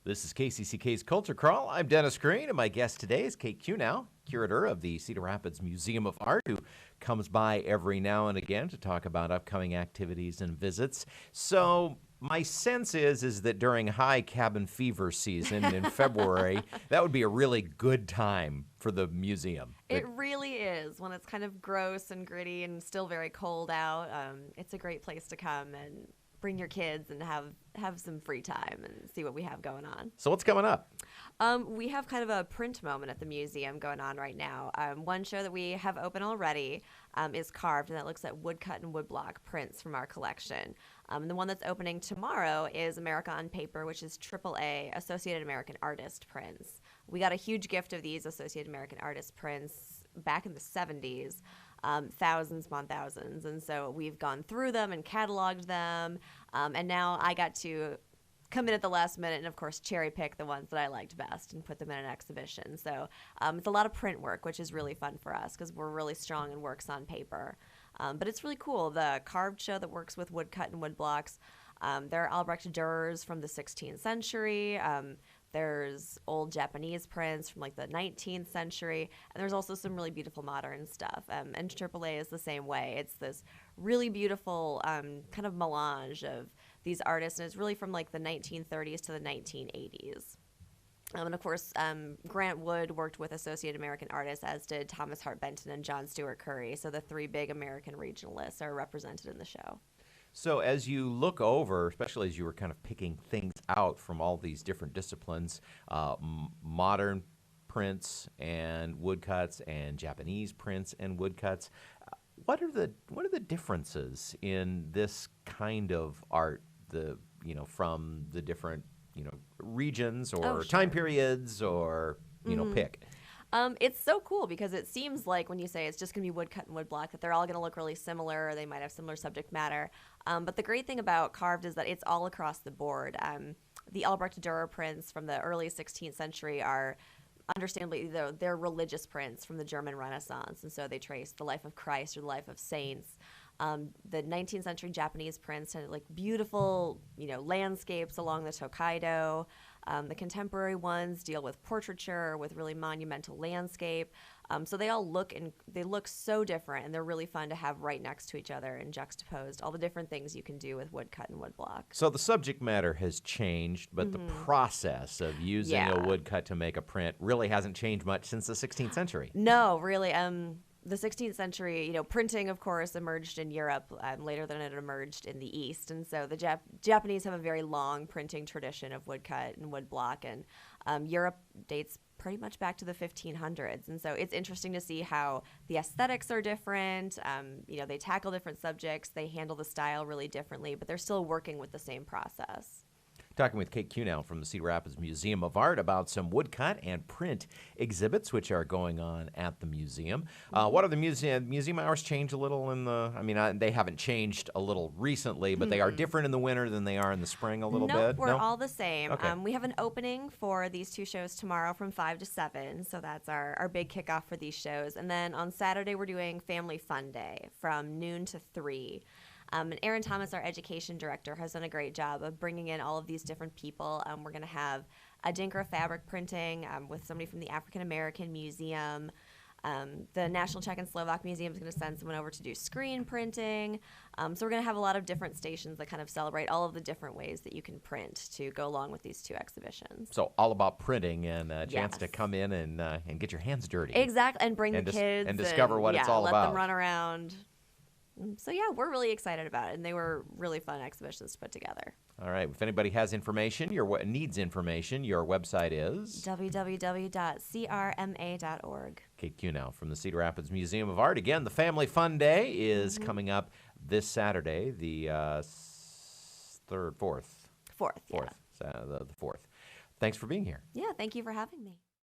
This is KCCK's Culture Crawl. I'm Dennis Green, and my guest today is Kate Kunau, curator of the Cedar Rapids Museum of Art, who comes by every now and again to talk about upcoming activities and visits. So my sense is that during high cabin fever season in February, that would be a really good time for the museum. It really is. When it's kind of gross and gritty and still very cold out, it's a great place to come and bring your kids and have some free time and see what we have going on. So what's coming up? We have kind of a print moment at the museum going on right now. One show that we have open already is Carved, and that looks at woodcut and woodblock prints from our collection. And the one that's opening tomorrow is America on Paper, which is AAA, Associated American Artist prints. We got a huge gift of these Associated American Artist prints back in the 70s. Thousands upon thousands. And so we've gone through them and cataloged them. And now I got to come in at the last minute and, of course, cherry pick the ones that I liked best and put them in an exhibition. So it's a lot of print work, which is really fun for us because we're really strong in works on paper. But it's really cool. The Carved show that works with woodcut and woodblocks, there are Albrecht Dürers from the 16th century. There's old Japanese prints from like the 19th century, and there's also some really beautiful modern stuff. And AAA is the same way. It's this really beautiful kind of melange of these artists, and it's really from like the 1930s to the 1980s. And of course, Grant Wood worked with Associated American Artists, as did Thomas Hart Benton and John Stewart Curry. So the three big American regionalists are represented in the show. So as you look over, especially as you were kind of picking things out from all these different disciplines, modern prints and woodcuts and Japanese prints and woodcuts, what are the differences in this kind of art, from the different regions or time periods or pick? It's so cool because it seems like when you say it's just going to be woodcut and woodblock that they're all going to look really similar, or they might have similar subject matter. But the great thing about Carved is that it's all across the board. The Albrecht Dürer prints from the early 16th century are understandably, they're religious prints from the German Renaissance, and so they trace the life of Christ or the life of saints. The 19th century Japanese prints had like beautiful, landscapes along the Tokaido. The contemporary ones deal with portraiture, with really monumental landscape. So they all look so different, and they're really fun to have right next to each other and juxtaposed. All the different things you can do with woodcut and woodblock. So the subject matter has changed, but the process of using a woodcut to make a print really hasn't changed much since the 16th century. No, really. The 16th century, printing, of course, emerged in Europe later than it emerged in the East. And so the Japanese have a very long printing tradition of woodcut and woodblock. And Europe dates pretty much back to the 1500s. And so it's interesting to see how the aesthetics are different. They tackle different subjects. They handle the style really differently, but they're still working with the same process. Talking with Kate Kunau from the Cedar Rapids Museum of Art about some woodcut and print exhibits which are going on at the museum. What are the museum hours change a little in the? They haven't changed a little recently, but they are different in the winter than they are in the spring a little bit. We're all the same. Okay. We have an opening for these two shows tomorrow from 5 to 7, so that's our big kickoff for these shows. And then on Saturday we're doing Family Fun Day from noon to 3. And Aaron Thomas, our education director, has done a great job of bringing in all of these different people. We're going to have a Dinkra fabric printing with somebody from the African American Museum. The National Czech and Slovak Museum is going to send someone over to do screen printing. So we're going to have a lot of different stations that kind of celebrate all of the different ways that you can print to go along with these two exhibitions. So all about printing and a chance to come in and get your hands dirty. Exactly, and bring the kids. And discover what it's all let about. Let them run around. So, we're really excited about it, and they were really fun exhibitions to put together. All right. If anybody has information, needs information, your website is? www.crma.org. Kate Kunau from the Cedar Rapids Museum of Art. Again, the Family Fun Day is coming up this Saturday, the 4th. The 4th. The 4th. Thanks for being here. Yeah, thank you for having me.